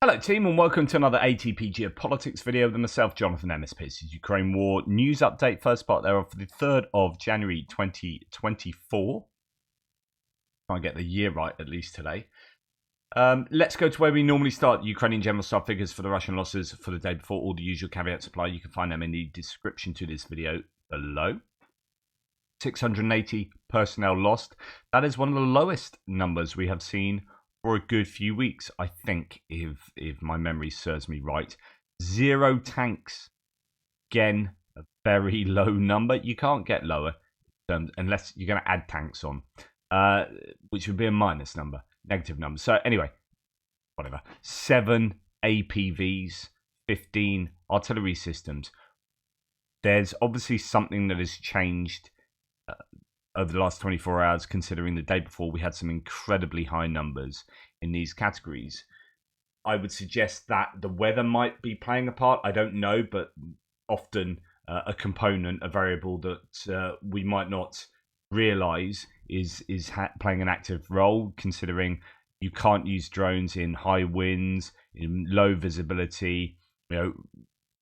Hello team and welcome to another ATP Geopolitics video with myself, Jonathan MSP. This is Ukraine War News Update, first part thereof for the 3rd of January 2024. Try and get the year right at least today. Let's go to where we normally start. Ukrainian general staff figures for the Russian losses for the day before. All the usual caveats apply. You can find them in the description to this video below. 680 personnel lost. That is one of the lowest numbers we have seen for a good few weeks, I think, if my memory serves me right. 0 tanks. Again, a very low number. You can't get lower unless you're going to add tanks on, which would be a minus number, negative number. So anyway, whatever. 7 APVs, 15 artillery systems. There's obviously something that has changed over the last 24 hours, considering the day before we had some incredibly high numbers in these categories. I would suggest that the weather might be playing a part. I don't know, but often a component, a variable that we might not realize is playing an active role, considering you can't use drones in high winds, in low visibility,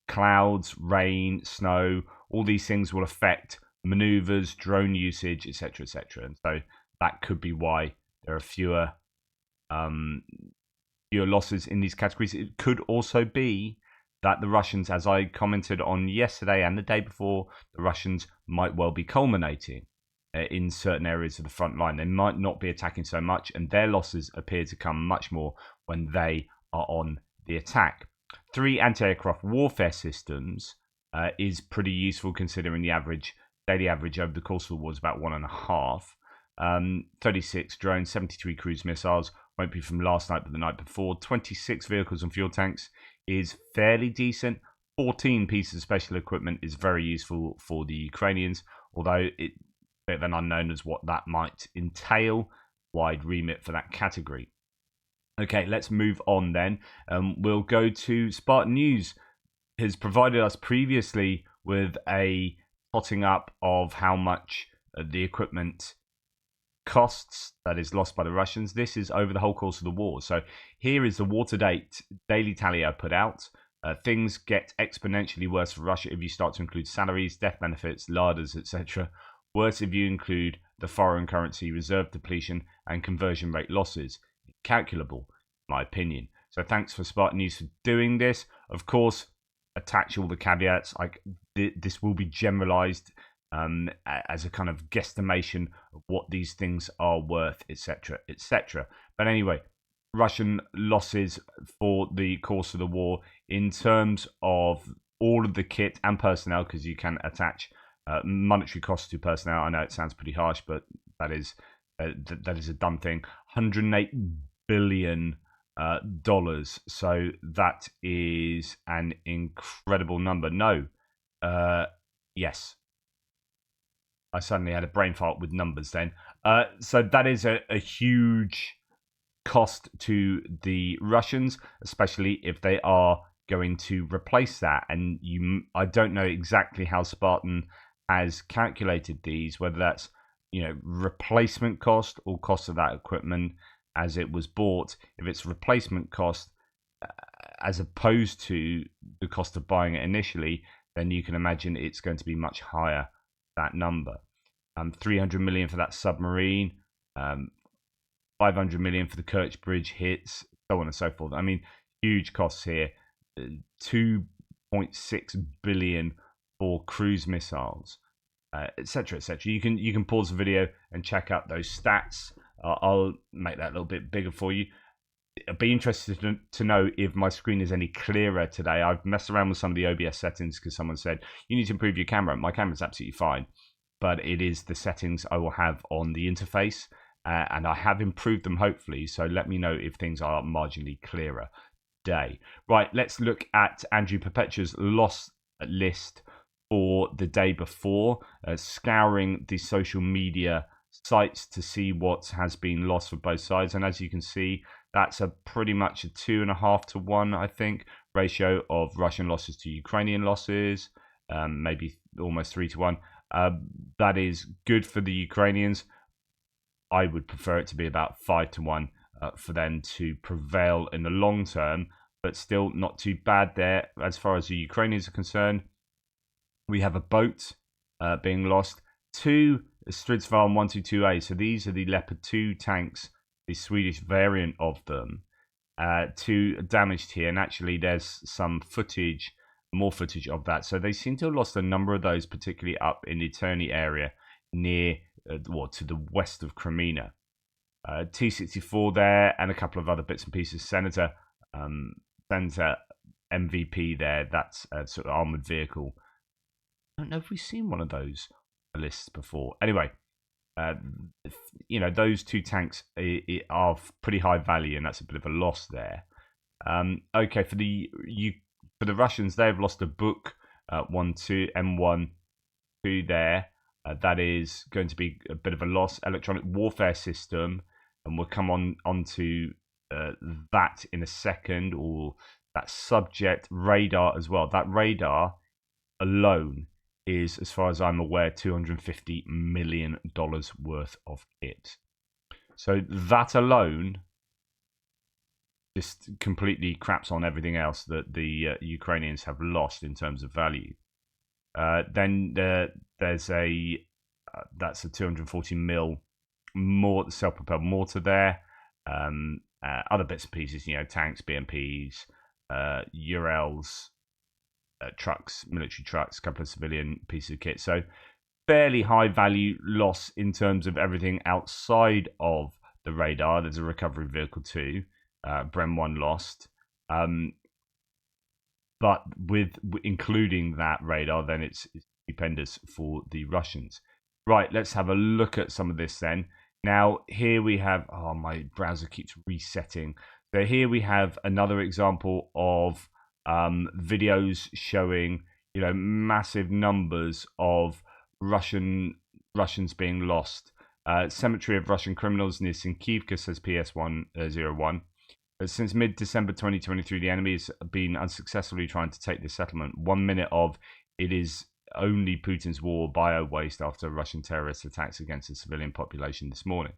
clouds, rain, snow. All these things will affect maneuvers, drone usage, etc., etc. And so that could be why there are fewer losses in these categories. It could also be that the Russians, as I commented on yesterday and the day before, the Russians might well be culminating in certain areas of the front line. They might not be attacking so much, and their losses appear to come much more when they are on the attack. 3 anti-aircraft warfare systems is pretty useful, considering the daily average over the course of the war is about 1.5. 36 drones, 73 cruise missiles, won't be from last night but the night before. 26 vehicles and fuel tanks is fairly decent. 14 pieces of special equipment is very useful for the Ukrainians, although it's a bit of an unknown as what that might entail. Wide remit for that category. Okay, let's move on then. We'll go to Spartan News. Has provided us previously with a plotting up of how much the equipment costs that is lost by the Russians. This is over the whole course of the war. So here is the war-to-date daily tally I put out. Things get exponentially worse for Russia if you start to include salaries, death benefits, larders, etc. Worse if you include the foreign currency reserve depletion and conversion rate losses. Calculable, in my opinion. So thanks for Spartan News for doing this. Of course, attach all the caveats. This will be generalized as a kind of guesstimation of what these things are worth, etc., etc. But anyway, Russian losses for the course of the war in terms of all of the kit and personnel, because you can attach monetary costs to personnel. I know it sounds pretty harsh, but that is a done thing. $108 billion. So that is an incredible number. Yes. I suddenly had a brain fart with numbers then. So that is a huge cost to the Russians, especially if they are going to replace that. And I don't know exactly how Spartan has calculated these, whether that's replacement cost or cost of that equipment as it was bought. If it's replacement cost as opposed to the cost of buying it initially, then you can imagine it's going to be much higher, that number. 300 million for that submarine, 500 million for the Kerch Bridge hits, so on and so forth. I mean, huge costs here. 2.6 billion for cruise missiles, etc., etc. You can pause the video and check out those stats. I'll make that a little bit bigger for you. I'd be interested to know if my screen is any clearer today. I've messed around with some of the OBS settings because someone said, you need to improve your camera. My camera's absolutely fine, but it is the settings I will have on the interface, and I have improved them, hopefully, so let me know if things are marginally clearer today. Right, let's look at Andrew Perpetua's loss list for the day before, scouring the social media sites to see what has been lost for both sides. And as you can see, that's pretty much a 2.5 to 1, I think, ratio of Russian losses to Ukrainian losses, maybe almost 3 to 1. That is good for the Ukrainians. I would prefer it to be about 5 to 1 for them to prevail in the long term. but still not too bad there as far as the Ukrainians are concerned. We have a boat being lost. 2 Stridsvagn 122A. So these are the Leopard 2 tanks, the Swedish variant of them. 2 damaged here, and actually there's some footage, more footage of that. So they seem to have lost a number of those, particularly up in the Terni area near, to the west of Crimea. T-64 there, and a couple of other bits and pieces. Senator MVP there, that's a sort of armoured vehicle. I don't know if we've seen one of those lists before. Anyway, those 2 tanks are of pretty high value, and that's a bit of a loss there. Okay, for the Russians, they've lost a Buk M1 2 there. That is going to be a bit of a loss. Electronic warfare system, and we'll come on to that in a second, or that subject. Radar as well. That radar alone is, as far as I'm aware, $250 million worth of kit. So that alone just completely craps on everything else that the Ukrainians have lost in terms of value. Then there's that's a 240 mil more self-propelled mortar there. Other bits and pieces, tanks, BMPs, Urals, trucks, military trucks, a couple of civilian pieces of kit. So fairly high value loss in terms of everything outside of the radar. There's a recovery vehicle too. Brem 1 lost. But with including that radar, then it's stupendous for the Russians. Right, let's have a look at some of this then. Now, here we have... Oh, my browser keeps resetting. So here we have another example of videos showing, massive numbers of Russians being lost. Cemetery of Russian criminals near Sinkivka, says PS101. Since mid-December 2023, the enemy has been unsuccessfully trying to take the settlement. 1 minute of it is only Putin's war bio-waste after Russian terrorist attacks against the civilian population this morning.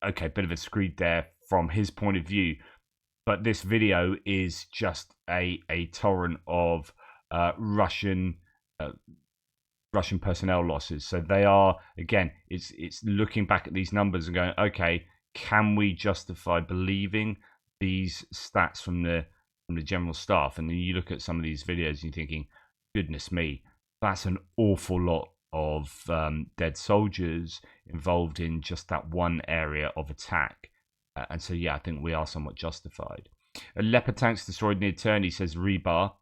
Okay, bit of a screed there from his point of view. But this video is just a torrent of Russian personnel losses. So they are, again, it's looking back at these numbers and going, okay, can we justify believing these stats from the general staff? And then you look at some of these videos and you're thinking, goodness me, that's an awful lot of dead soldiers involved in just that one area of attack. And so, yeah, I think we are somewhat justified. Leopard tanks destroyed near Terni, says Rebar.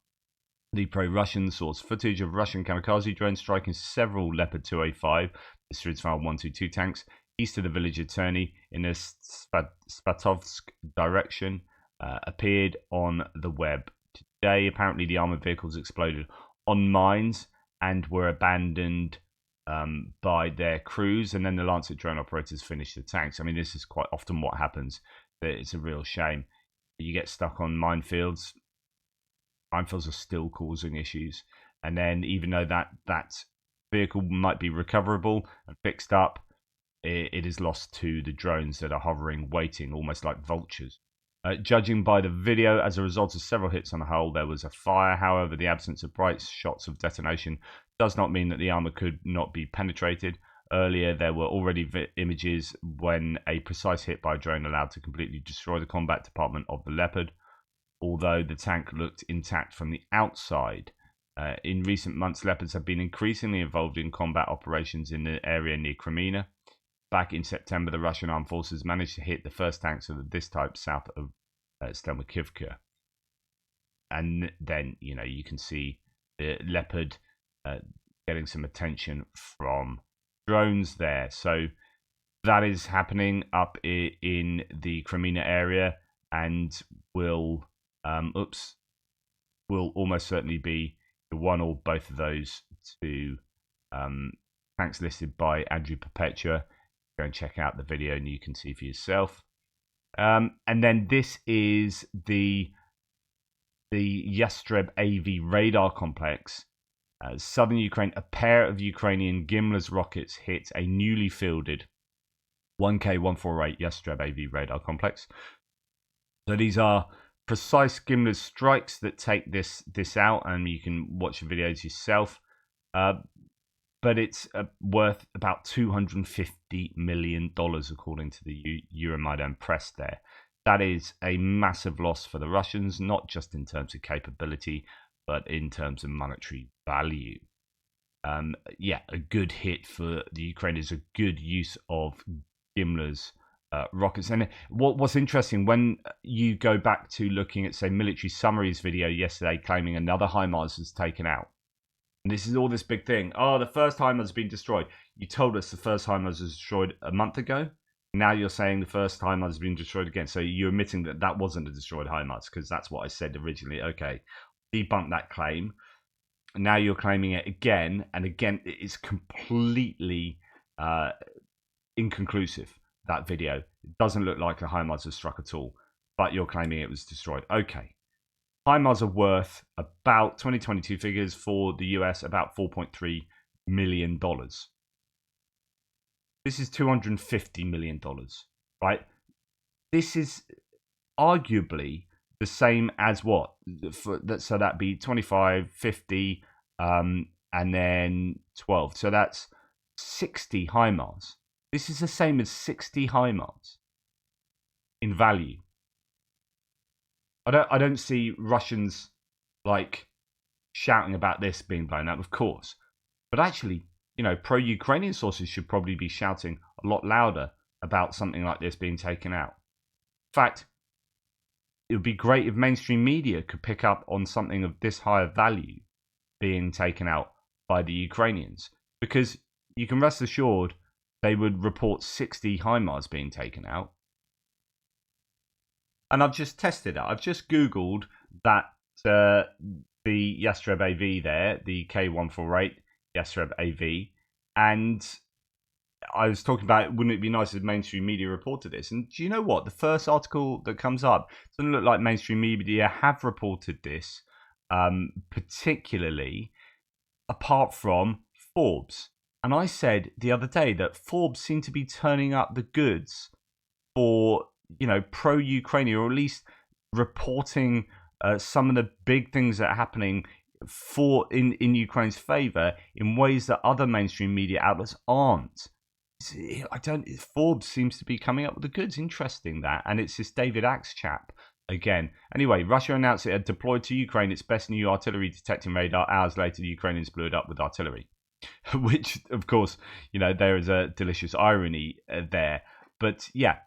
The pro-Russian source footage of Russian kamikaze drones striking several Leopard 2A5, the Stridsvagn 122 tanks, east of the village of Terni in the Spatovsk direction, appeared on the web today. Apparently, the armoured vehicles exploded on mines and were abandoned by their crews, and then the Lancet drone operators finished the tanks. I mean, this is quite often what happens. It's a real shame. You get stuck on minefields. Minefields are still causing issues. And then even though that vehicle might be recoverable and fixed up, it is lost to the drones that are hovering, waiting, almost like vultures. Judging by the video, as a result of several hits on the hull, there was a fire. However, the absence of bright shots of detonation does not mean that the armor could not be penetrated. Earlier, there were already images when a precise hit by a drone allowed to completely destroy the combat department of the Leopard, although the tank looked intact from the outside. In recent months, Leopards have been increasingly involved in combat operations in the area near Crimea. Back in September, the Russian armed forces managed to hit the first tanks of this type south of Stelmakivka. And then, you can see the Leopard getting some attention from drones there. So that is happening up in the Crimea area, and will almost certainly be the one or both of those two tanks listed by Andrew Perpetua. Go and check out the video and you can see for yourself. And then this is the Yastreb AV radar complex. Southern Ukraine, a pair of Ukrainian Gimler's rockets hit a newly fielded 1K148 Yastreb AV radar complex. So these are precise Gimler's strikes that take this out, and you can watch the videos yourself. But it's worth about $250 million, according to the Euromaidan press there. That is a massive loss for the Russians, not just in terms of capability, but in terms of monetary value. Yeah, a good hit for the Ukrainians, a good use of Gimler's rockets. And what's interesting, when you go back to looking at, say, Military Summary's video yesterday claiming another HIMARS was taken out, and this is all this big thing. Oh, the first HIMARS has been destroyed. You told us the first HIMARS was destroyed a month ago. Now you're saying the first HIMARS has been destroyed again. So you're admitting that that wasn't a destroyed HIMARS, because that's what I said originally. Okay, debunk that claim. Now you're claiming it again, and again, it's completely inconclusive, that video. It doesn't look like the HIMARS was struck at all, but you're claiming it was destroyed. Okay. HIMARS are worth, about 2022 figures for the US, about $4.3 million. This is $250 million, right? This is arguably the same as what? So that'd be 25, 50, and then 12. So that's 60 HIMARS. This is the same as 60 HIMARS in value. I don't see Russians like shouting about this being blown up, of course. But actually, you know, pro-Ukrainian sources should probably be shouting a lot louder about something like this being taken out. In fact, it would be great if mainstream media could pick up on something of this higher value being taken out by the Ukrainians, because you can rest assured they would report 60 HIMARS being taken out. And I've just tested it. I've just Googled that the Yastreb AV there, the K148 Yastreb AV, and I was talking about, wouldn't it be nice if mainstream media reported this? And do you know what? The first article that comes up doesn't look like mainstream media have reported this, particularly apart from Forbes. And I said the other day that Forbes seemed to be turning up the goods for, you know, pro-Ukrainian, or at least reporting some of the big things that are happening in Ukraine's favor in ways that other mainstream media outlets aren't. Forbes seems to be coming up with the goods. Interesting that. And it's this David Axe chap again. Anyway, Russia announced it had deployed to Ukraine its best new artillery detecting radar. Hours later, the Ukrainians blew it up with artillery. Which, of course, you know, there is a delicious irony there. But yeah,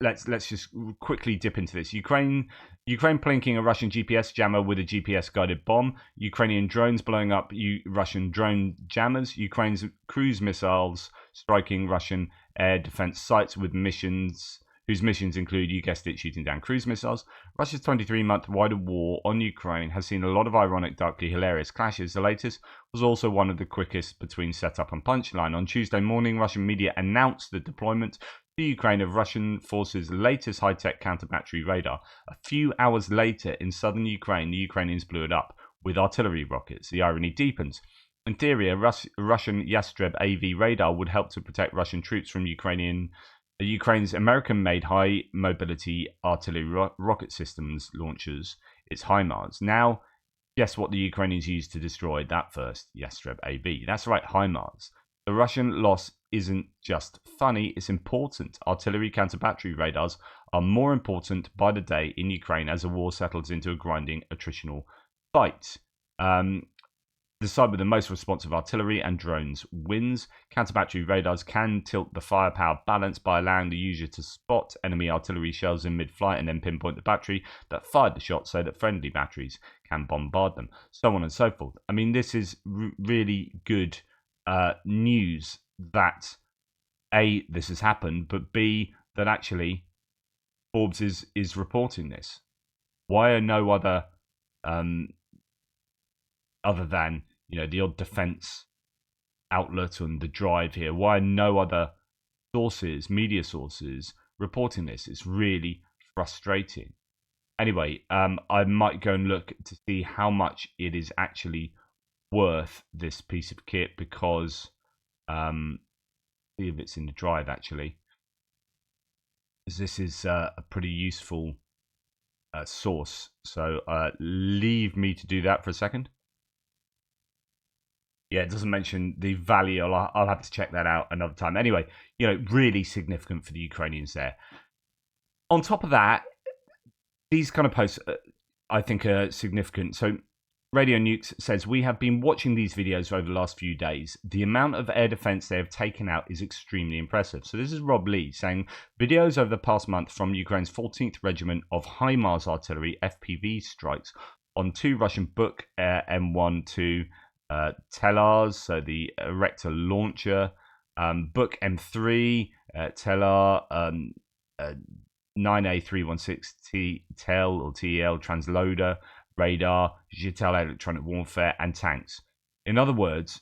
let's just quickly dip into this. Ukraine plinking a Russian GPS jammer with a GPS guided bomb. Ukrainian drones blowing up Russian drone jammers. Ukraine's cruise missiles striking Russian air defense sites with missions whose missions include, you guessed it, shooting down cruise missiles. Russia's 23-month wider war on Ukraine has seen a lot of ironic, darkly hilarious clashes. The latest was also one of the quickest between setup and punchline. On Tuesday morning, Russian media announced the deployment to Ukraine of Russian forces' latest high-tech counter-battery radar. A few hours later, in southern Ukraine, the Ukrainians blew it up with artillery rockets. The irony deepens. In theory, a Russian Yastreb AV radar would help to protect Russian troops from Ukraine's American-made high-mobility artillery rocket systems launchers, its HIMARS. Now, guess what the Ukrainians used to destroy that first Yastreb AV? That's right, HIMARS. The Russian loss isn't just funny, it's important. Artillery counter-battery radars are more important by the day in Ukraine as the war settles into a grinding attritional fight. The side with the most responsive artillery and drones wins. Counter-battery radars can tilt the firepower balance by allowing the user to spot enemy artillery shells in mid-flight and then pinpoint the battery that fired the shot so that friendly batteries can bombard them, so on and so forth. I mean, this is really good news that A, this has happened, but B, that actually Forbes is reporting this. Why are no other than, you know, the odd defense outlet and the Drive here, why are no other sources, media sources, reporting this? It's really frustrating. Anyway, I might go and look to see how much it is actually worth, this piece of kit, because see if it's in the Drive actually, because this is a pretty useful source. So leave me to do that for a second. Yeah, it doesn't mention the value. I'll have to check that out another time. Anyway, really significant for the Ukrainians there. On top of that, these kind of posts, I think, are significant. So Radio Nukes says, we have been watching these videos over the last few days. The amount of air defense they have taken out is extremely impressive. So this is Rob Lee saying, videos over the past month from Ukraine's 14th Regiment of HIMARS artillery FPV strikes on 2 Russian Buk M12 Telars, so the Erector launcher, Buk M3 Telar, 9A316 TEL or TEL transloader, radar, Jitel electronic warfare, and tanks. In other words,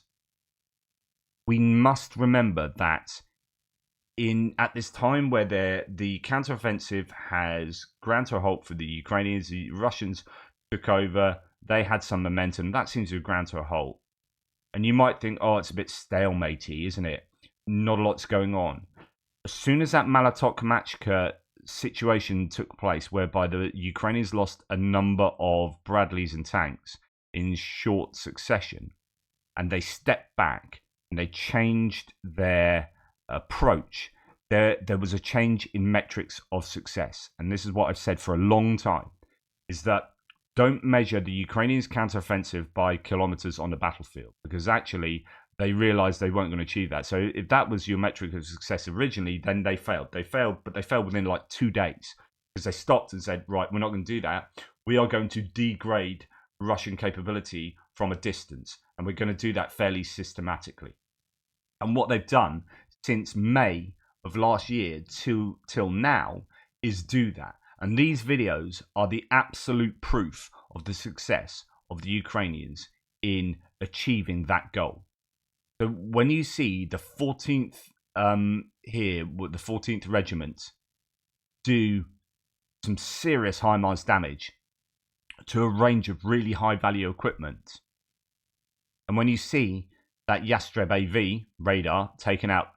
we must remember that at this time where the counteroffensive has ground to a halt for the Ukrainians, the Russians took over, they had some momentum, that seems to have ground to a halt. And you might think, oh, it's a bit stalematey, isn't it? Not a lot's going on. As soon as that Malatok-Kamachka situation took place, whereby the Ukrainians lost a number of Bradleys and tanks in short succession, and they stepped back and they changed their approach, there was a change in metrics of success. And this is what I've said for a long time, is that don't measure the Ukrainians' counteroffensive by kilometers on the battlefield, because actually they realized they weren't going to achieve that. So if that was your metric of success originally, then they failed. They failed, but they failed within like 2 days, because they stopped and said, right, we're not going to do that. We are going to degrade Russian capability from a distance, and we're going to do that fairly systematically. And what they've done since May of last year till now is do that. And these videos are the absolute proof of the success of the Ukrainians in achieving that goal. So when you see the 14th here, with the 14th Regiment, do some serious HIMARS damage to a range of really high value equipment, and when you see that Yastreb AV radar taken out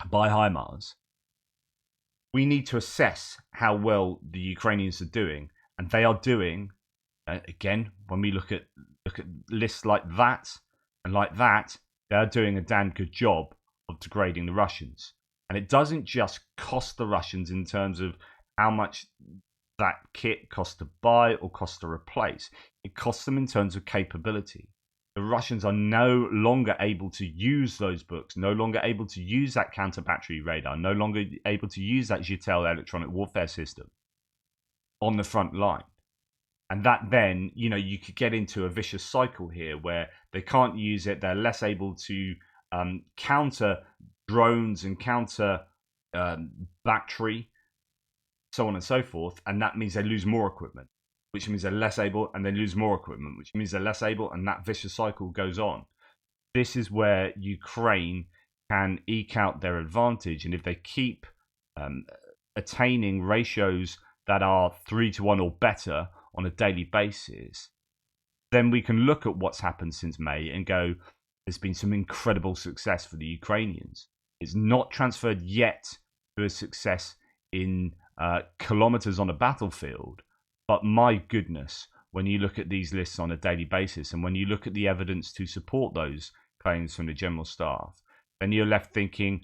by HIMARS, we need to assess how well the Ukrainians are doing, and they are doing. Again, when we look at lists like that and like that, they're doing a damn good job of degrading the Russians. And it doesn't just cost the Russians in terms of how much that kit costs to buy or costs to replace. It costs them in terms of capability. The Russians are no longer able to use those books, no longer able to use that counter-battery radar, no longer able to use that Jitel electronic warfare system on the front line. And that then, you could get into a vicious cycle here where they can't use it. They're less able to counter drones and counter battery, so on and so forth. And that means they lose more equipment, which means they're less able, and they lose more equipment, which means they're less able, and that vicious cycle goes on. This is where Ukraine can eke out their advantage. And if they keep attaining ratios that are 3-to-1 or better on a daily basis, then we can look at what's happened since May and go, there's been some incredible success for the Ukrainians. It's not transferred yet to a success in kilometers on a battlefield, but my goodness, when you look at these lists on a daily basis and when you look at the evidence to support those claims from the General Staff, then you're left thinking,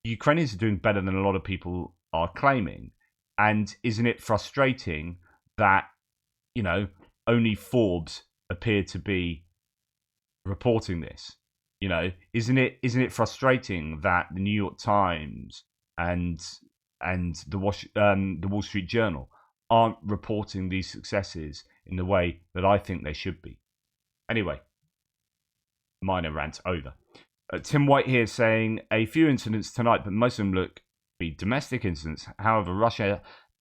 the Ukrainians are doing better than a lot of people are claiming. And isn't it frustrating that only Forbes appear to be reporting this? Isn't it frustrating that the New York Times and the Wall Street Journal aren't reporting these successes in the way that I think they should be? Anyway, minor rant over. Tim White here saying a few incidents tonight, but most of them look to be domestic incidents. However, Russia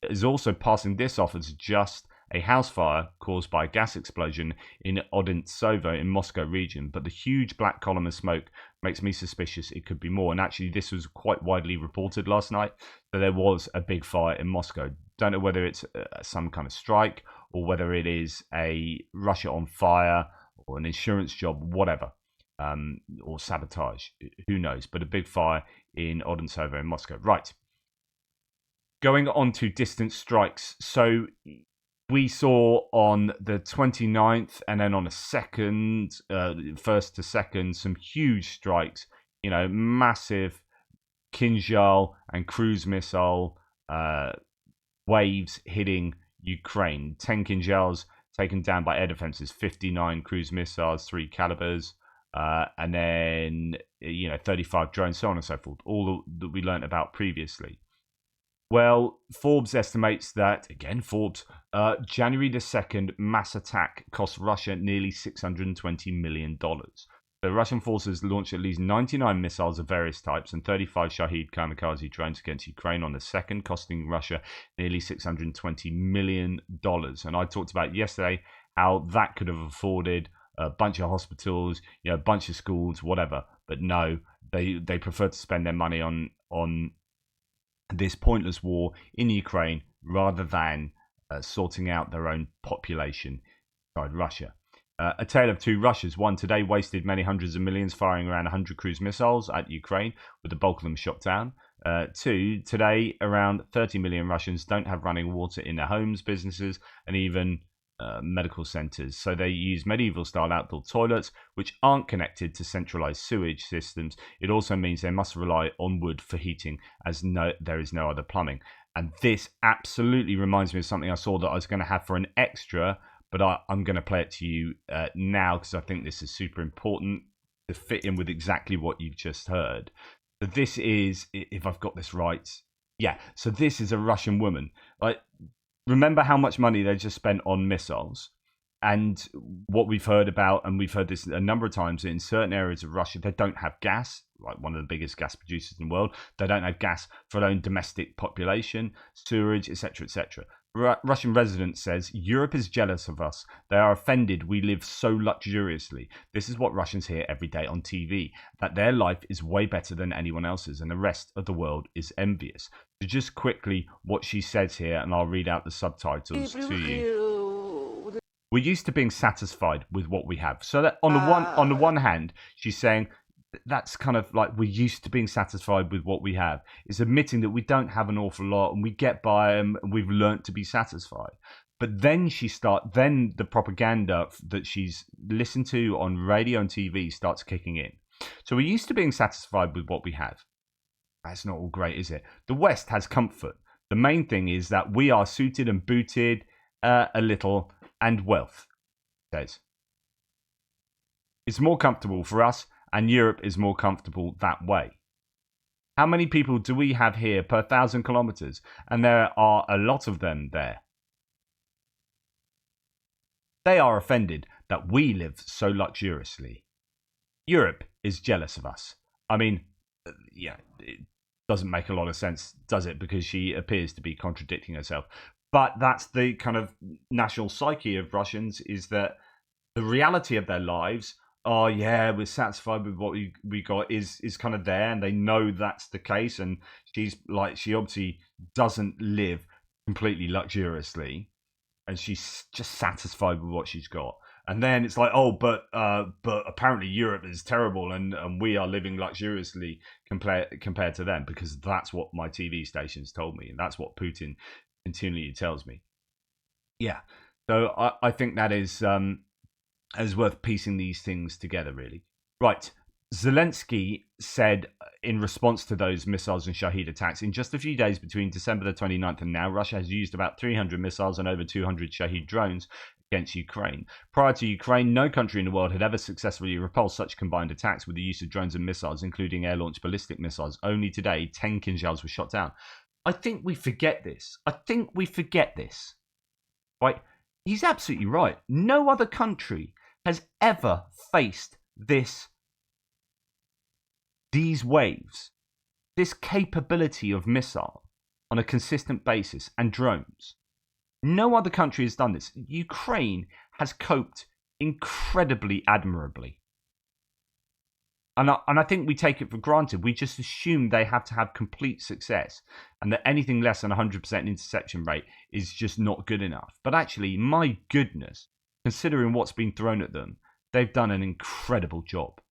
is also passing this off as just a house fire caused by a gas explosion in Odintsovo in Moscow region, but the huge black column of smoke makes me suspicious it could be more. And actually, this was quite widely reported last night that there was a big fire in Moscow. Don't know whether it's some kind of strike or whether it is a Russia on fire or an insurance job, whatever, or sabotage. Who knows? But a big fire in Odintsovo in Moscow. Right. Going on to distance strikes. So we saw on the 29th and then on the 2nd, first to second, some huge strikes, massive Kinjal and cruise missile waves hitting Ukraine. 10 Kinjals taken down by air defenses, 59 cruise missiles, 3 calibers, and then 35 drones, so on and so forth. All that we learnt about previously. Well, Forbes estimates that, again, Forbes, January the 2nd mass attack cost Russia nearly $620 million. The Russian forces launched at least 99 missiles of various types and 35 Shahed kamikaze drones against Ukraine on the 2nd, costing Russia nearly $620 million. And I talked about yesterday how that could have afforded a bunch of hospitals, a bunch of schools, whatever. But no, they prefer to spend their money on this pointless war in Ukraine rather than sorting out their own population inside Russia. A tale of two Russias. One today wasted many hundreds of millions firing around 100 cruise missiles at Ukraine, with the bulk of them shot down. Two, today around 30 million Russians don't have running water in their homes, businesses, and even medical centres. So they use medieval-style outdoor toilets, which aren't connected to centralised sewage systems. It also means they must rely on wood for heating, as there is no other plumbing. And this absolutely reminds me of something I saw that I was going to have for an extra, but I'm going to play it to you now because I think this is super important to fit in with exactly what you've just heard. So this is, if I've got this right, so this is a Russian woman. Remember how much money they just spent on missiles, and what we've heard about, and we've heard this a number of times, in certain areas of Russia, they don't have gas, like one of the biggest gas producers in the world. They don't have gas for their own domestic population, sewerage, etc., etc. Russian resident says, Europe is jealous of us. They are offended we live so luxuriously. This is what Russians hear every day on TV, that their life is way better than anyone else's and the rest of the world is envious. So just quickly what she says here, and I'll read out the subtitles to you. We're used to being satisfied with what we have. So that on the one hand, she's saying that's kind of like we're used to being satisfied with what we have. It's admitting that we don't have an awful lot and we get by and we've learnt to be satisfied. But then then the propaganda that she's listened to on radio and TV starts kicking in. So we're used to being satisfied with what we have. That's not all great, is it? The West has comfort. The main thing is that we are suited and booted a little, and wealth, says. It's more comfortable for us, and Europe is more comfortable that way. How many people do we have here per 1,000 kilometers? And there are a lot of them there. They are offended that we live so luxuriously. Europe is jealous of us. I mean, it doesn't make a lot of sense, does it? Because she appears to be contradicting herself. But that's the kind of national psyche of Russians, is that the reality of their lives, we're satisfied with what we got, is kind of there, and they know that's the case. And she obviously doesn't live completely luxuriously, and she's just satisfied with what she's got. And then it's like, but apparently Europe is terrible, and we are living luxuriously compared to them, because that's what my TV stations told me, and that's what Putin continually tells me. Yeah, so I think that is worth piecing these things together, really. Right, Zelensky said in response to those missiles and Shahed attacks, in just a few days between December the 29th and now, Russia has used about 300 missiles and over 200 Shahed drones against Ukraine. Prior to Ukraine, no country in the world had ever successfully repulsed such combined attacks with the use of drones and missiles, including air-launched ballistic missiles. Only today, 10 Kinjals were shot down. I think we forget this. Right? He's absolutely right. No other country has ever faced these waves, this capability of missile on a consistent basis, and drones. No other country has done this. Ukraine has coped incredibly admirably. And I think we take it for granted. We just assume they have to have complete success, and that anything less than 100% interception rate is just not good enough. But actually, my goodness, considering what's been thrown at them, they've done an incredible job.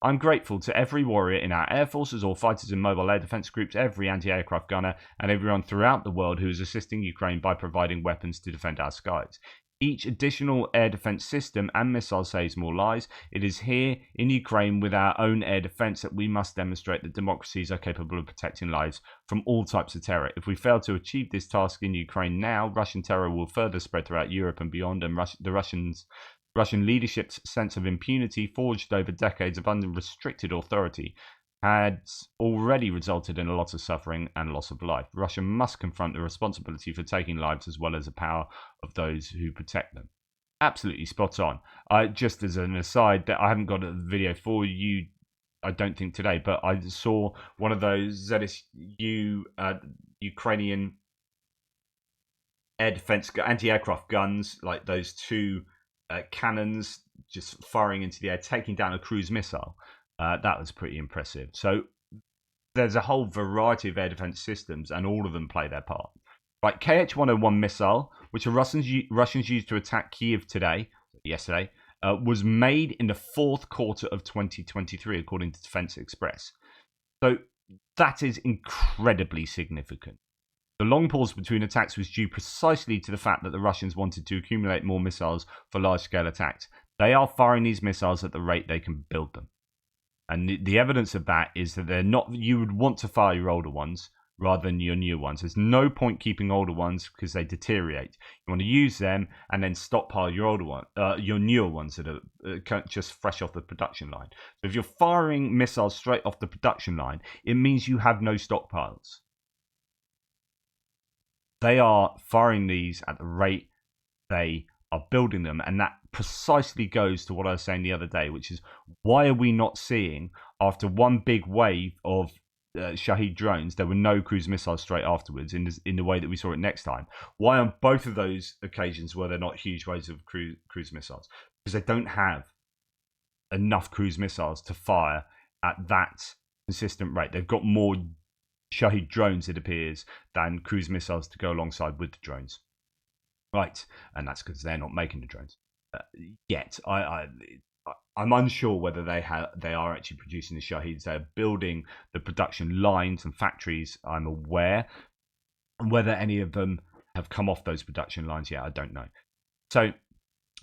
I'm grateful to every warrior in our air forces, all fighters in mobile air defense groups, every anti-aircraft gunner, and everyone throughout the world who is assisting Ukraine by providing weapons to defend our skies. Each additional air defense system and missile saves more lives. It is here in Ukraine with our own air defense that we must demonstrate that democracies are capable of protecting lives from all types of terror. If we fail to achieve this task in Ukraine now, Russian terror will further spread throughout Europe and beyond, and the Russian leadership's sense of impunity, forged over decades of unrestricted authority, has already resulted in a lot of suffering and loss of life. Russia must confront the responsibility for taking lives as well as the power of those who protect them. Absolutely spot on. Just as an aside, that I haven't got a video for you, I don't think today, but I saw one of those ZSU Ukrainian air defense anti-aircraft guns, like those two cannons just firing into the air, taking down a cruise missile. That was pretty impressive. So there's a whole variety of air defense systems, and all of them play their part. Right, KH-101 missile, which the Russians used to attack Kiev yesterday, was made in the fourth quarter of 2023, according to Defense Express. So that is incredibly significant. The long pause between attacks was due precisely to the fact that the Russians wanted to accumulate more missiles for large-scale attacks. They are firing these missiles at the rate they can build them. And the evidence of that is that they're not. You would want to fire your older ones rather than your new ones. There's no point keeping older ones because they deteriorate. You want to use them and then stockpile your your newer ones that are just fresh off the production line. So if you're firing missiles straight off the production line, it means you have no stockpiles. They are firing these at the rate they are building them, and that precisely goes to what I was saying the other day, which is why are we not seeing, after one big wave of Shahed drones, there were no cruise missiles straight afterwards in the way that we saw it next time? Why on both of those occasions were there not huge waves of cruise missiles? Because they don't have enough cruise missiles to fire at that consistent rate. They've got more Shahed drones, it appears, than cruise missiles to go alongside with the drones. Right, and that's because they're not making the drones yet. I'm unsure whether they are actually producing the Shaheds. They're building the production lines and factories, I'm aware. And whether any of them have come off those production lines yet, I don't know. So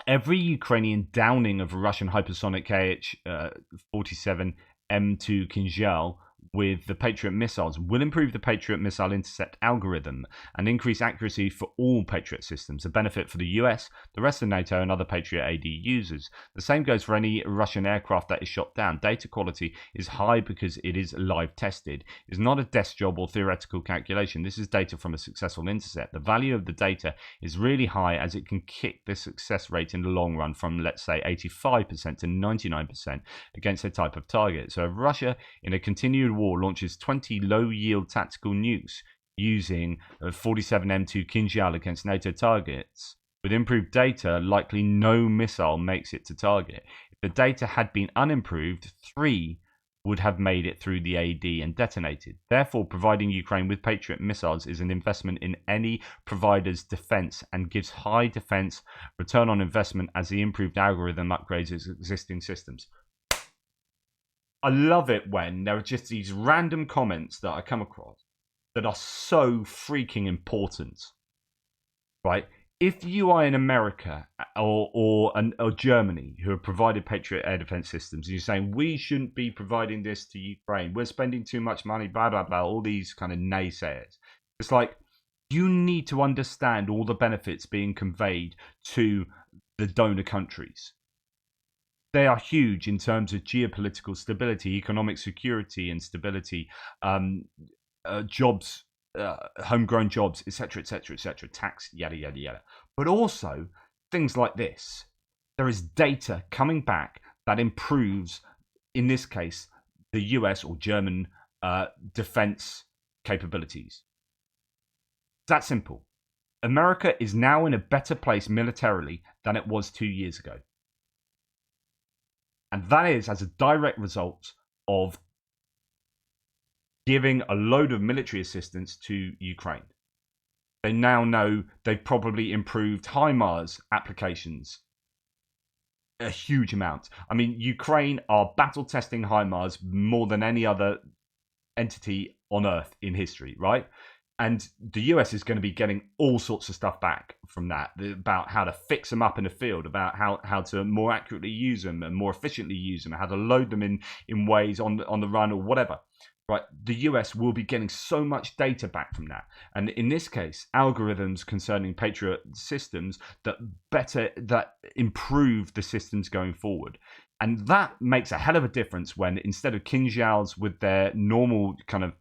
every Ukrainian downing of a Russian hypersonic KH-47 M2 Kinzhal with the Patriot missiles will improve the Patriot missile intercept algorithm and increase accuracy for all Patriot systems, a benefit for the US, the rest of NATO, and other Patriot AD users. The same goes for any Russian aircraft that is shot down. Data quality is high because it is live tested. It's not a desk job or theoretical calculation. This is data from a successful intercept. The value of the data is really high, as it can kick the success rate in the long run from, let's say, 85% to 99% against a type of target. So if Russia, in a continued war, launches 20 low-yield tactical nukes using 47 M2 Kinzhal against NATO targets, with improved data, likely no missile makes it to target. If the data had been unimproved, 3 would have made it through the AD and detonated. Therefore, providing Ukraine with Patriot missiles is an investment in any provider's defense and gives high defense return on investment as the improved algorithm upgrades its existing systems. I love it when there are just these random comments that I come across that are so freaking important, right? If you are in America or Germany, who have provided Patriot air defense systems, and you're saying we shouldn't be providing this to Ukraine, we're spending too much money, blah, blah, blah, all these kind of naysayers. It's like, you need to understand all the benefits being conveyed to the donor countries. They are huge in terms of geopolitical stability, economic security and stability, jobs, homegrown jobs, etc., etc., etc., tax, yada, yada, yada. But also things like this. There is data coming back that improves, in this case, the US or German defense capabilities. It's that simple. America is now in a better place militarily than it was 2 years ago. And that is as a direct result of giving a load of military assistance to Ukraine. They now know they've probably improved HIMARS applications a huge amount. I mean, Ukraine are battle testing HIMARS more than any other entity on Earth in history, right? And the US is going to be getting all sorts of stuff back from that, about how to fix them up in the field, about how to more accurately use them and more efficiently use them, how to load them in ways on the run or whatever. Right, the US will be getting so much data back from that, and in this case, algorithms concerning Patriot systems that improve the systems going forward, and that makes a hell of a difference when instead of Kinzhals with their normal kind of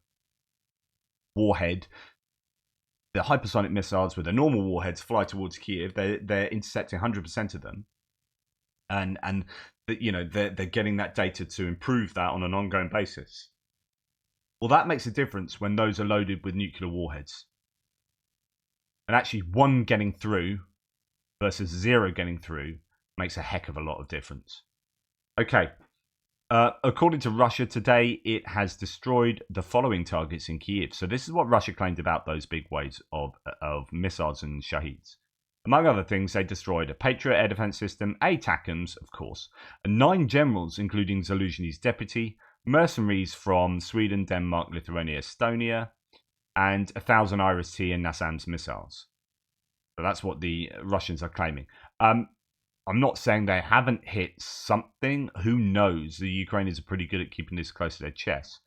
warhead, the hypersonic missiles with the normal warheads fly towards Kiev. They're intercepting 100% of them, and they're getting that data to improve that on an ongoing basis. Well, that makes a difference when those are loaded with nuclear warheads. And actually, one getting through versus zero getting through makes a heck of a lot of difference. Okay. According to Russia today, it has destroyed the following targets in Kyiv. So this is what Russia claimed about those big waves of missiles and Shaheeds. Among other things, they destroyed a Patriot air defense system, 8 ATACMS, of course, and 9 generals, including Zaluzhny's deputy, mercenaries from Sweden, Denmark, Lithuania, Estonia, and 1,000 IRIS-T and NASAMS missiles. So that's what the Russians are claiming. I'm not saying they haven't hit something. Who knows? The Ukrainians are pretty good at keeping this close to their chest.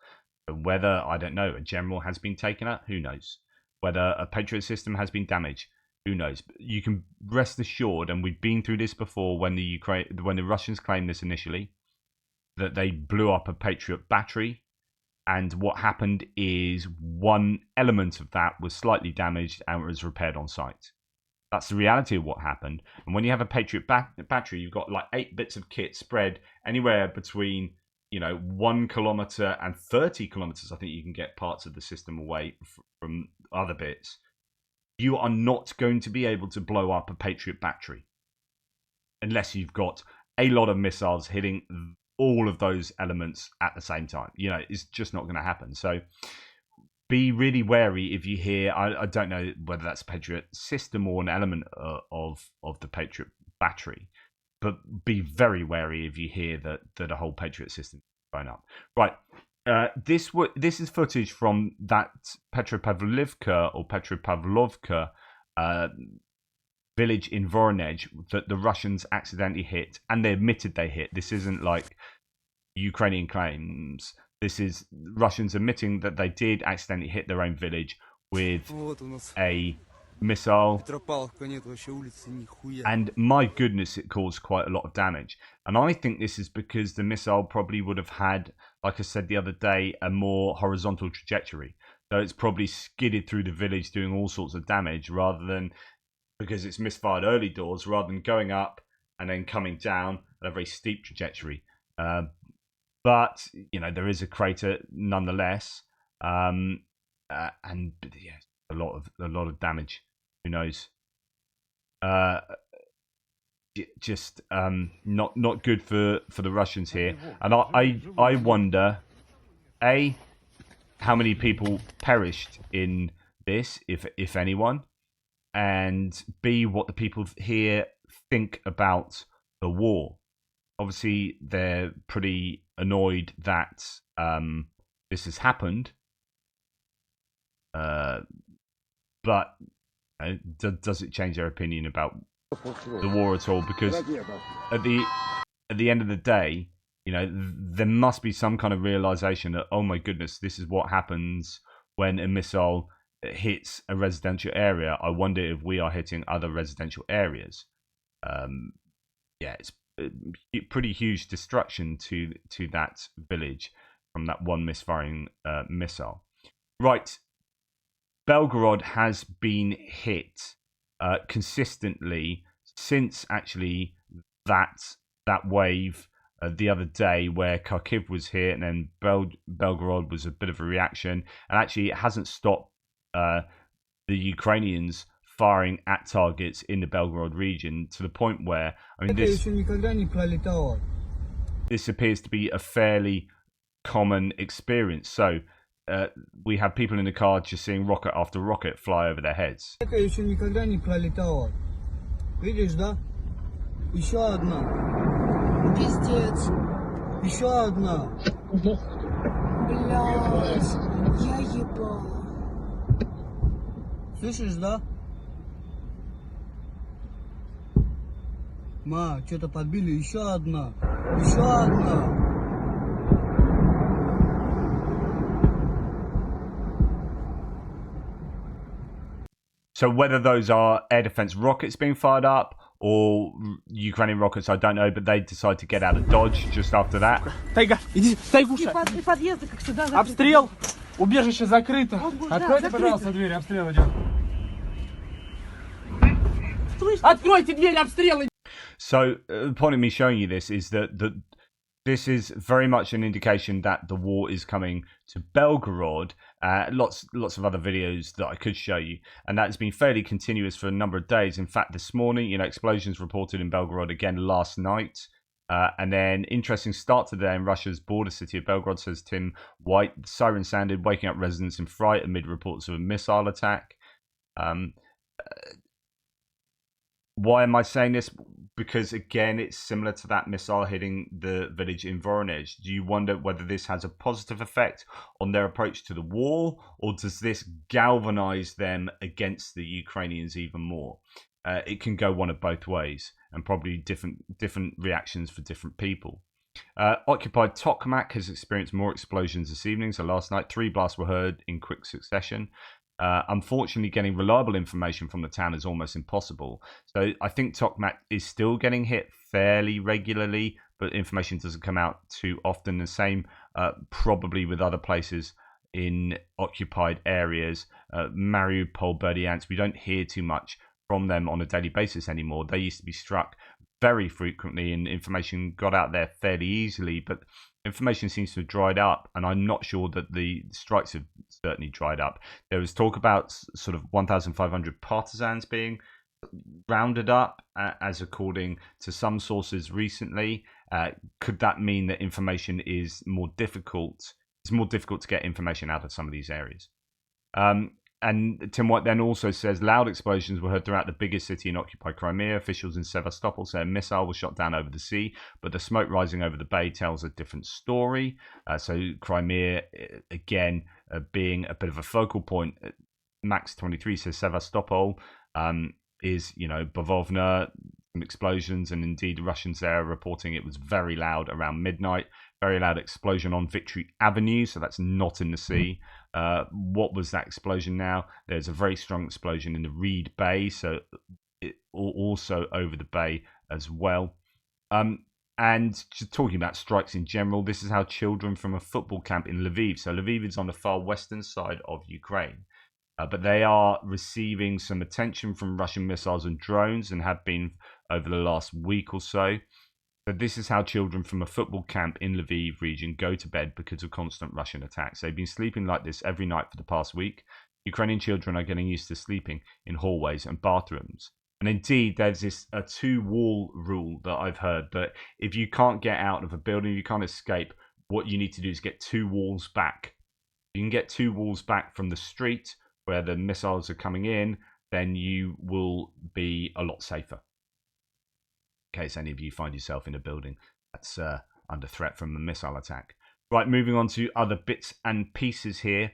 But whether, I don't know, a general has been taken out, who knows? Whether a Patriot system has been damaged, who knows? But you can rest assured, and we've been through this before when the Russians claimed this initially, that they blew up a Patriot battery, and what happened is one element of that was slightly damaged and was repaired on site. That's the reality of what happened. And when you have a Patriot battery, you've got like 8 bits of kit spread anywhere between 1 kilometer and 30 kilometers. I think you can get parts of the system away from other bits. You are not going to be able to blow up a Patriot battery unless you've got a lot of missiles hitting all of those elements at the same time. It's just not going to happen. So be really wary if you hear, I don't know whether that's a Patriot system or an element of the Patriot battery, but be very wary if you hear that a whole Patriot system is blown up. Right. This is footage from that Petropavlovka village in Voronezh that the Russians accidentally hit, and they admitted they hit. This isn't like Ukrainian claims. This is Russians admitting that they did accidentally hit their own village with a missile. And my goodness, it caused quite a lot of damage. And I think this is because the missile probably would have had, like I said the other day, a more horizontal trajectory. So it's probably skidded through the village doing all sorts of damage, rather than, because it's misfired early doors, rather than going up and then coming down at a very steep trajectory. But there is a crater nonetheless, and yeah, a lot of damage. Who knows? Just not good for the Russians here. And I wonder, A, how many people perished in this, if anyone, and B, what the people here think about the war. Obviously, they're pretty annoyed that this has happened, but does it change their opinion about the war at all? Because at the end of the day, there must be some kind of realization that, oh my goodness, this is what happens when a missile hits a residential area. I wonder if we are hitting other residential areas. It's pretty huge destruction to that village from that one misfiring missile. Right, Belgorod has been hit consistently since actually that wave the other day, where Kharkiv was hit, and then Belgorod was a bit of a reaction, and actually it hasn't stopped the Ukrainians firing at targets in the Belgorod region, to the point where, this appears to be a fairly common experience. So we have people in the car just seeing rocket after rocket fly over their heads. Пиздец. Еще одна. Блядь. Я ебала. Слышишь, да? Ма, что-то подбили. Еще одна. Еще одна. So whether those are air defense rockets being fired up or Ukrainian rockets, I don't know, but they decide to get out of Dodge just after that. Тайга, иди, Тайгуша. И подъезды, как всегда, закрыты. Обстрел. Убежище закрыто. Да, Откройте, закрыто. пожалуйста, дверь, обстрел идет. Откройте дверь, обстрел идет. So the point of me showing you this is that this is very much an indication that the war is coming to Belgorod. Lots of other videos that I could show you, and that has been fairly continuous for a number of days. In fact, this morning, explosions reported in Belgorod again last night. And then interesting start to the day in Russia's border city of Belgorod, says Tim White. Siren sounded, waking up residents in fright amid reports of a missile attack. Why am I saying this? Because again, it's similar to that missile hitting the village in Voronezh. Do you wonder whether this has a positive effect on their approach to the war, or does this galvanize them against the Ukrainians even more? It can go one of both ways, and probably different reactions for different people. Occupied Tokmak has experienced more explosions this evening. So last night, 3 blasts were heard in quick succession. Unfortunately, getting reliable information from the town is almost impossible. So I think Tokmak is still getting hit fairly regularly, but information doesn't come out too often. The same probably with other places in occupied areas. Mariupol, Berdyansk, we don't hear too much from them on a daily basis anymore. They used to be struck very frequently and information got out there fairly easily, but information seems to have dried up, and I'm not sure that the strikes have certainly dried up. There was talk about sort of 1,500 partisans being rounded up, as according to some sources recently. Could that mean that information is more difficult? It's more difficult to get information out of some of these areas. And Tim White then also says loud explosions were heard throughout the biggest city in occupied Crimea. Officials in Sevastopol say a missile was shot down over the sea, but the smoke rising over the bay tells a different story. So Crimea, again, being a bit of a focal point. Max 23 says Sevastopol is, Bavovna, explosions, and indeed the Russians there are reporting it was very loud around midnight. Very loud explosion on Victory Avenue, so that's not in the sea. What was that explosion now? There's a very strong explosion in the Reed Bay, so it also over the bay as well. And just talking about strikes in general, this is how children from a football camp in Lviv, so Lviv is on the far western side of Ukraine, but they are receiving some attention from Russian missiles and drones and have been over the last week or so. So this is how children from a football camp in Lviv region go to bed because of constant Russian attacks. They've been sleeping like this every night for the past week. Ukrainian children are getting used to sleeping in hallways and bathrooms. And indeed, there's this a 2-wall rule that I've heard, that if you can't get out of a building, you can't escape, what you need to do is get 2 walls back. You can get 2 walls back from the street where the missiles are coming in, then you will be a lot safer. In case any of you find yourself in a building that's under threat from a missile attack. Right, moving on to other bits and pieces here.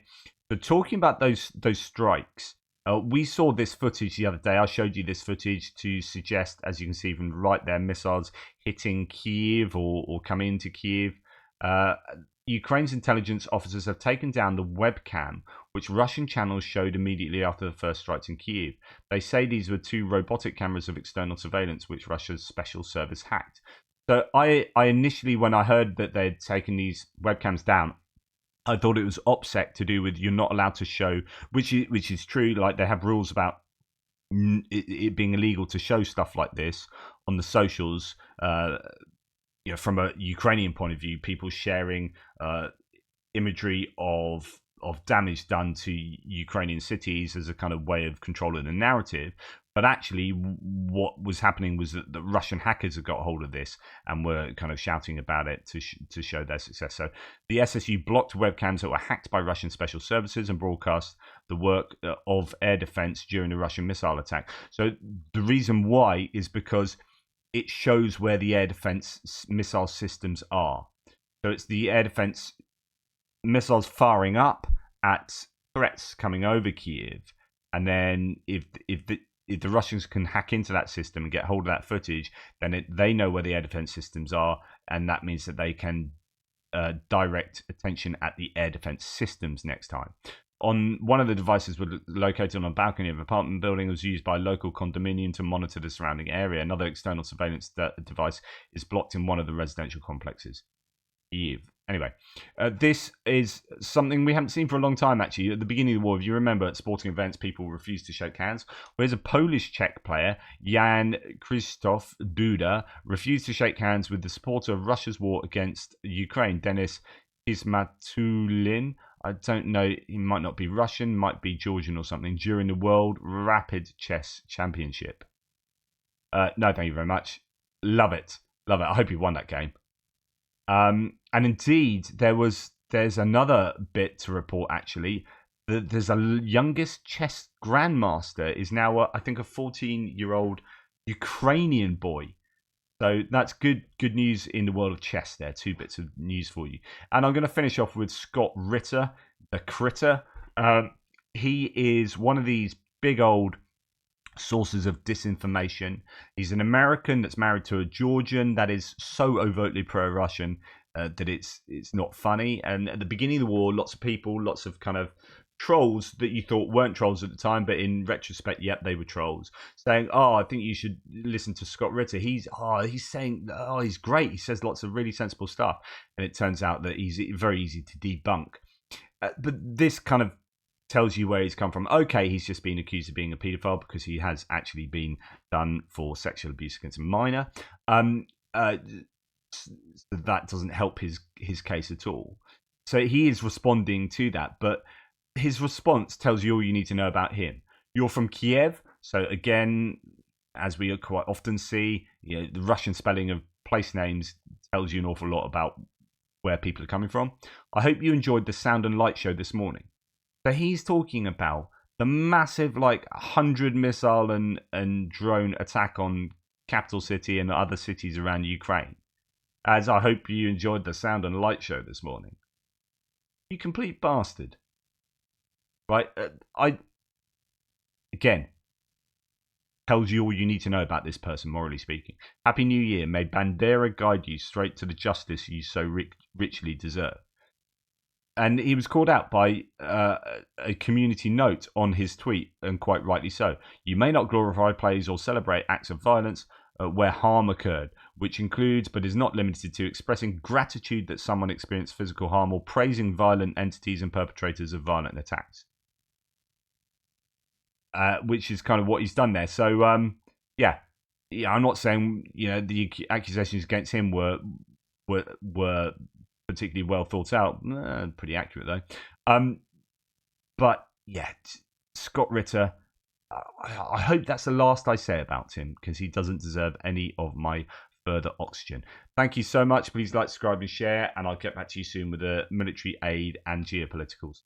So talking about those strikes, we saw this footage the other day. I showed you this footage to suggest, as you can see from right there, missiles hitting Kyiv or coming into Kyiv. Ukraine's intelligence officers have taken down the webcam which Russian channels showed immediately after the first strikes in Kyiv. They say these were 2 robotic cameras of external surveillance which Russia's special service hacked. So I initially, when I heard that they'd taken these webcams down, I thought it was OPSEC to do with you're not allowed to show, which is true. Like, they have rules about it being illegal to show stuff like this on the socials. From a Ukrainian point of view, people sharing imagery of damage done to Ukrainian cities as a kind of way of controlling the narrative. But actually, what was happening was that the Russian hackers had got hold of this and were kind of shouting about it to show their success. So the SSU blocked webcams that were hacked by Russian special services and broadcast the work of air defense during the Russian missile attack. So the reason why is because it shows where the air defense missile systems are. So it's the air defense missiles firing up at threats coming over Kiev, and then if the Russians can hack into that system and get hold of that footage, then they know where the air defense systems are, and that means that they can direct attention at the air defense systems next time. On one of the devices was located on a balcony of an apartment building. It was used by a local condominium to monitor the surrounding area. Another external surveillance device is blocked in one of the residential complexes. Anyway, this is something we haven't seen for a long time, actually. At the beginning of the war, if you remember, at sporting events, people refused to shake hands. Whereas a Polish-Czech player, Jan Krzysztof Duda, refused to shake hands with the supporter of Russia's war against Ukraine, Denis Ismatulin. I don't know, he might not be Russian, might be Georgian or something, during the World Rapid Chess Championship. No, thank you very much. Love it. Love it. I hope you won that game. And indeed, there's another bit to report, actually. There's a youngest chess grandmaster is now, I think, a 14-year-old Ukrainian boy. So that's good news in the world of chess there. 2 bits of news for you. And I'm going to finish off with Scott Ritter, the Critter. He is one of these big old sources of disinformation. He's an American that's married to a Georgian that is so overtly pro-Russian that it's not funny. And at the beginning of the war, lots of people, lots of kind of trolls that you thought weren't trolls at the time, but in retrospect, yep, they were trolls, saying, "Oh, I think you should listen to Scott Ritter. He's saying, oh, he's great. He says lots of really sensible stuff." And it turns out that he's very easy to debunk. But this kind of tells you where he's come from. Okay, he's just been accused of being a paedophile because he has actually been done for sexual abuse against a minor. So that doesn't help his case at all. So he is responding to that, but his response tells you all you need to know about him. You're from Kiev, so again, as we quite often see, the Russian spelling of place names tells you an awful lot about where people are coming from. I hope you enjoyed the Sound and Light show this morning. So he's talking about the massive 100 missile and drone attack on capital city and other cities around Ukraine. As I hope you enjoyed the Sound and Light show this morning. You complete bastard. Right? Again, tells you all you need to know about this person, morally speaking. Happy New Year. May Bandera guide you straight to the justice you so richly deserve. And he was called out by a community note on his tweet, and quite rightly so. You may not glorify plays or celebrate acts of violence where harm occurred, which includes but is not limited to expressing gratitude that someone experienced physical harm or praising violent entities and perpetrators of violent attacks. Which is kind of what he's done there. So, yeah, I'm not saying the accusations against him were particularly well thought out. Pretty accurate though. But yeah, Scott Ritter. I hope that's the last I say about him because he doesn't deserve any of my further oxygen. Thank you so much. Please like, subscribe, and share, and I'll get back to you soon with the military aid and geopoliticals.